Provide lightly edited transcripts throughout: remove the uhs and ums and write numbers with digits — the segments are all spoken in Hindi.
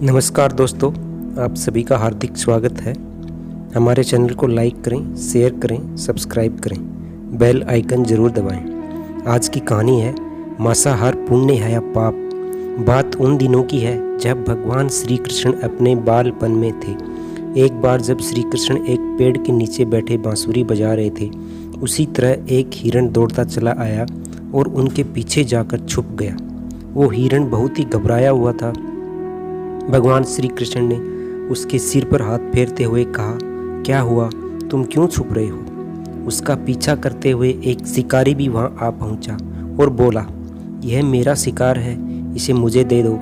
नमस्कार दोस्तों, आप सभी का हार्दिक स्वागत है। हमारे चैनल को लाइक करें, शेयर करें, सब्सक्राइब करें, बेल आइकन ज़रूर दबाएं। आज की कहानी है मांसाहार पुण्य है या पाप। बात उन दिनों की है जब भगवान श्री कृष्ण अपने बालपन में थे। एक बार जब श्री कृष्ण एक पेड़ के नीचे बैठे बांसुरी बजा रहे थे, उसी तरह एक हिरण दौड़ता चला आया और उनके पीछे जाकर छुप गया। वो हिरण बहुत ही घबराया हुआ था। भगवान श्री कृष्ण ने उसके सिर पर हाथ फेरते हुए कहा, क्या हुआ, तुम क्यों छुप रहे हो? उसका पीछा करते हुए एक शिकारी भी वहां आ पहुंचा और बोला, यह मेरा शिकार है, इसे मुझे दे दो,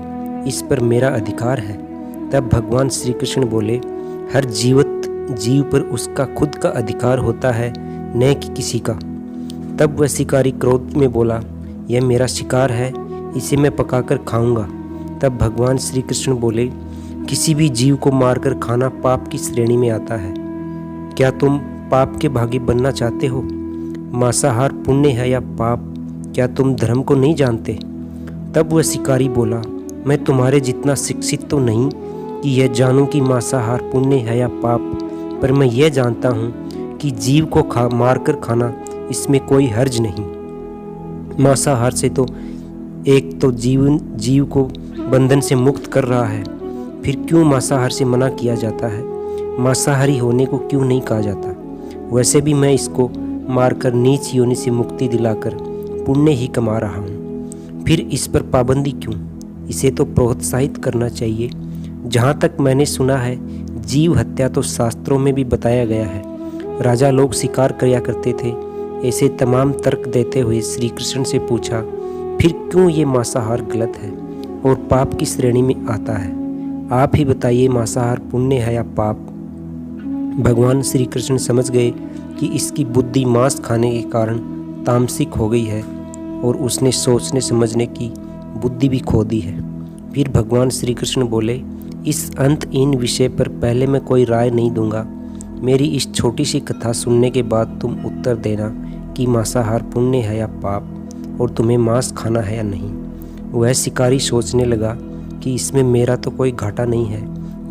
इस पर मेरा अधिकार है। तब भगवान श्री कृष्ण बोले, हर जीवित जीव पर उसका खुद का अधिकार होता है, न कि किसी का। तब वह शिकारी क्रोध में बोला, यह मेरा शिकार है, इसे मैं पकाकर खाऊंगा। तब भगवान श्री कृष्ण बोले, किसी भी जीव को मारकर खाना पाप की श्रेणी में आता है। क्या तुम पाप के भागी बनना चाहते हो? मांसाहार पुण्य है या पाप? क्या तुम धर्म को नहीं जानते? तब वह शिकारी बोला, मैं तुम्हारे जितना शिक्षित तो नहीं कि यह जानूं कि मांसाहार पुण्य है या पाप, पर मैं यह जानता हूँ कि जीव को मारकर खाना, इसमें कोई हर्ज नहीं। मांसाहार से तो एक तो जीव को बंधन से मुक्त कर रहा है, फिर क्यों मांसाहार से मना किया जाता है? मांसाहारी होने को क्यों नहीं कहा जाता? वैसे भी मैं इसको मारकर नीच योनि से मुक्ति दिलाकर पुण्य ही कमा रहा हूँ, फिर इस पर पाबंदी क्यों? इसे तो प्रोत्साहित करना चाहिए। जहाँ तक मैंने सुना है, जीव हत्या तो शास्त्रों में भी बताया गया है। राजा लोग शिकार किया करते थे। ऐसे तमाम तर्क देते हुए श्री कृष्ण से पूछा, फिर क्यों ये मांसाहार गलत है और पाप की श्रेणी में आता है? आप ही बताइए, मांसाहार पुण्य है या पाप? भगवान श्री कृष्ण समझ गए कि इसकी बुद्धि मांस खाने के कारण तामसिक हो गई है और उसने सोचने समझने की बुद्धि भी खो दी है। फिर भगवान श्री कृष्ण बोले, इस अंतहीन विषय पर पहले मैं कोई राय नहीं दूंगा। मेरी इस छोटी सी कथा सुनने के बाद तुम उत्तर देना कि मांसाहार पुण्य है या पाप और तुम्हें मांस खाना है या नहीं। वह शिकारी सोचने लगा कि इसमें मेरा तो कोई घाटा नहीं है,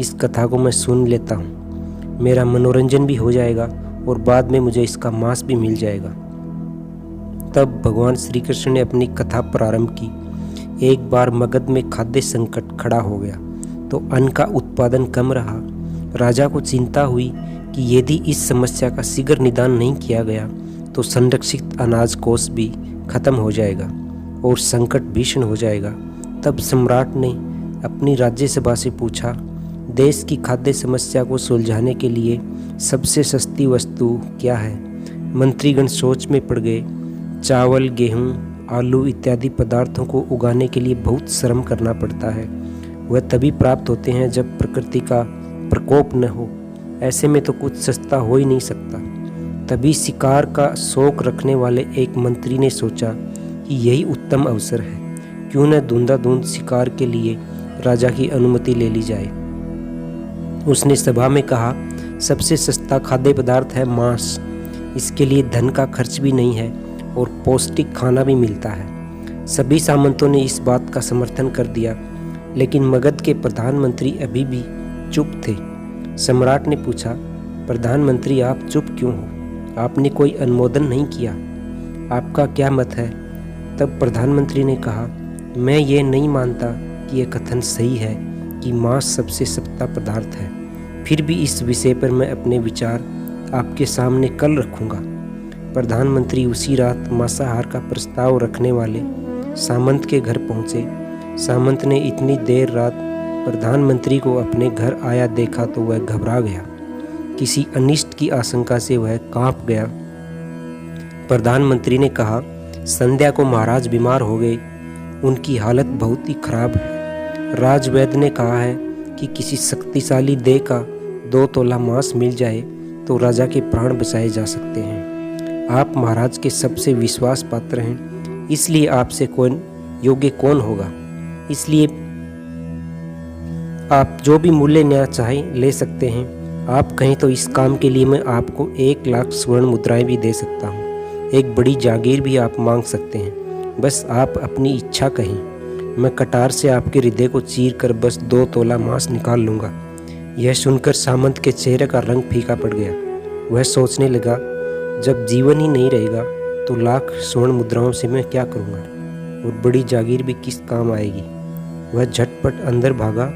इस कथा को मैं सुन लेता हूँ, मेरा मनोरंजन भी हो जाएगा और बाद में मुझे इसका मांस भी मिल जाएगा। तब भगवान श्री कृष्ण ने अपनी कथा प्रारंभ की। एक बार मगध में खाद्य संकट खड़ा हो गया तो अन्न का उत्पादन कम रहा। राजा को चिंता हुई कि यदि इस समस्या का शीघ्र निदान नहीं किया गया तो संरक्षित अनाज कोष भी खत्म हो जाएगा और संकट भीषण हो जाएगा। तब सम्राट ने अपनी राज्यसभा से पूछा, देश की खाद्य समस्या को सुलझाने के लिए सबसे सस्ती वस्तु क्या है? मंत्रीगण सोच में पड़ गए। चावल, गेहूं, आलू इत्यादि पदार्थों को उगाने के लिए बहुत श्रम करना पड़ता है। वह तभी प्राप्त होते हैं जब प्रकृति का प्रकोप न हो। ऐसे में तो कुछ सस्ता हो ही नहीं सकता। तभी शिकार का शौक रखने वाले एक मंत्री ने सोचा कि यही उत्तम अवसर है, क्यों न धुंधाधुंध शिकार के लिए राजा की अनुमति ले ली जाए। उसने सभा में कहा, सबसे सस्ता खाद्य पदार्थ है मांस। इसके लिए धन का खर्च भी नहीं है और पौष्टिक खाना भी मिलता है। सभी सामंतों ने इस बात का समर्थन कर दिया, लेकिन मगध के प्रधानमंत्री अभी भी चुप थे। सम्राट ने पूछा, प्रधानमंत्री आप चुप क्यों हो? आपने कोई अनुमोदन नहीं किया, आपका क्या मत है? तब प्रधानमंत्री ने कहा, मैं ये नहीं मानता कि यह कथन सही है कि मांस सबसे सस्ता पदार्थ है। फिर भी इस विषय पर मैं अपने विचार आपके सामने कल रखूंगा। प्रधानमंत्री उसी रात मांसाहार का प्रस्ताव रखने वाले सामंत के घर पहुंचे। सामंत ने इतनी देर रात प्रधानमंत्री को अपने घर आया देखा तो वह घबरा गया। किसी अनिष्ट की आशंका से वह कांप गया। प्रधानमंत्री ने कहा, संध्या को महाराज बीमार हो गए, उनकी हालत बहुत ही खराब है। राजवैद्य ने कहा है कि किसी शक्तिशाली देह का 2 तोला मांस मिल जाए तो राजा के प्राण बचाए जा सकते हैं। आप महाराज के सबसे विश्वास पात्र हैं, इसलिए आपसे कौन योग्य कौन होगा? इसलिए आप जो भी मूल्य न्याय चाहें ले सकते हैं। आप कहें तो इस काम के लिए मैं आपको 1 लाख स्वर्ण मुद्राएं भी दे सकता हूँ। एक बड़ी जागीर भी आप मांग सकते हैं, बस आप अपनी इच्छा कहें। मैं कटार से आपके हृदय को चीर कर बस 2 तोला मांस निकाल लूँगा। यह सुनकर सामंत के चेहरे का रंग फीका पड़ गया। वह सोचने लगा, जब जीवन ही नहीं रहेगा तो लाख स्वर्ण मुद्राओं से मैं क्या करूँगा, और बड़ी जागीर भी किस काम आएगी। वह झटपट अंदर भागा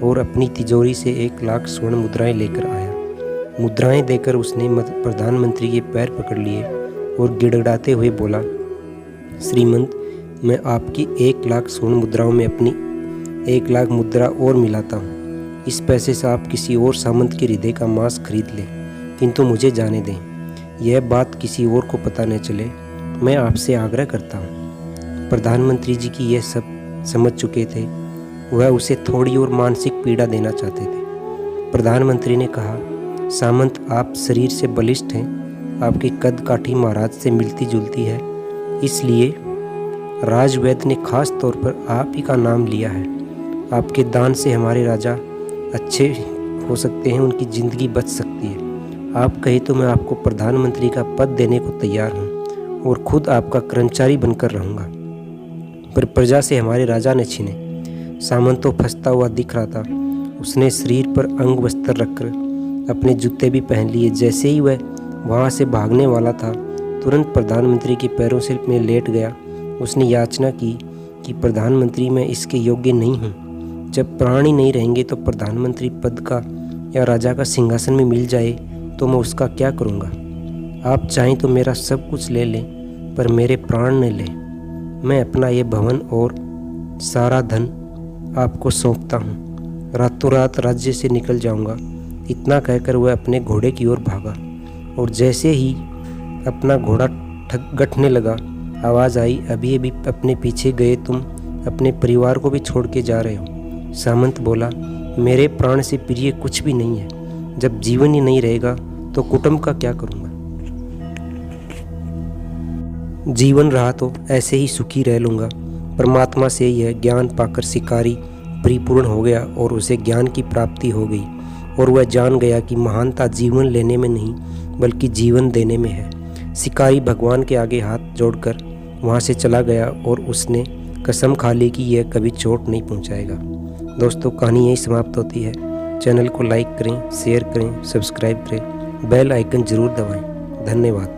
और अपनी तिजोरी से 1 लाख स्वर्ण मुद्राएं लेकर आया। मुद्राएं देकर उसने प्रधानमंत्री के पैर पकड़ लिए और गिड़गिड़ाते हुए बोला, श्रीमंत, मैं आपकी 1 लाख स्वर्ण मुद्राओं में अपनी 1 लाख मुद्रा और मिलाता हूँ। इस पैसे से आप किसी और सामंत के हृदय का मांस खरीद लें, किंतु मुझे जाने दें। यह बात किसी और को पता न चले, मैं आपसे आग्रह करता हूँ। प्रधानमंत्री जी की यह सब समझ चुके थे। वह उसे थोड़ी और मानसिक पीड़ा देना चाहते थे। प्रधानमंत्री ने कहा, सामंत, आप शरीर से बलिष्ठ हैं, आपकी कद काठी महाराज से मिलती जुलती है, इसलिए राजवैद्य ने खास तौर पर आप ही का नाम लिया है। आपके दान से हमारे राजा अच्छे हो सकते हैं, उनकी ज़िंदगी बच सकती है। आप कहे तो मैं आपको प्रधानमंत्री का पद देने को तैयार हूँ और खुद आपका कर्मचारी बनकर रहूँगा, पर प्रजा से हमारे राजा ने छीने। सामंत तो फंसता हुआ दिख रहा था। उसने शरीर पर अंग वस्त्र रखकर अपने जूते भी पहन लिए। जैसे ही वह वहाँ से भागने वाला था, तुरंत प्रधानमंत्री के पैरों से में लेट गया। उसने याचना की कि प्रधानमंत्री, मैं इसके योग्य नहीं हूँ। जब प्राण ही नहीं रहेंगे तो प्रधानमंत्री पद का या राजा का सिंहासन में मिल जाए तो मैं उसका क्या करूँगा। आप चाहें तो मेरा सब कुछ ले लें, पर मेरे प्राण न लें। मैं अपना ये भवन और सारा धन आपको सौंपता हूँ। रातों रात राज्य से निकल जाऊँगा। इतना कहकर वह अपने घोड़े की ओर भागा, और जैसे ही अपना घोड़ा गठने लगा, आवाज़ आई, अभी अभी अपने पीछे गए तुम अपने परिवार को भी छोड़ के जा रहे हो। सामंत बोला, मेरे प्राण से प्रिय कुछ भी नहीं है। जब जीवन ही नहीं रहेगा तो कुटुंब का क्या करूँगा। जीवन रहा तो ऐसे ही सुखी रह लूँगा। परमात्मा से यह ज्ञान पाकर शिकारी परिपूर्ण हो गया और उसे ज्ञान की प्राप्ति हो गई, और वह जान गया कि महानता जीवन लेने में नहीं बल्कि जीवन देने में है। शिकारी भगवान के आगे हाथ जोड़कर वहाँ से चला गया और उसने कसम खा ली कि यह कभी चोट नहीं पहुँचाएगा। दोस्तों, कहानी यही समाप्त होती है। चैनल को लाइक करें, शेयर करें, सब्सक्राइब करें, बेल आइकन ज़रूर दबाएं। धन्यवाद।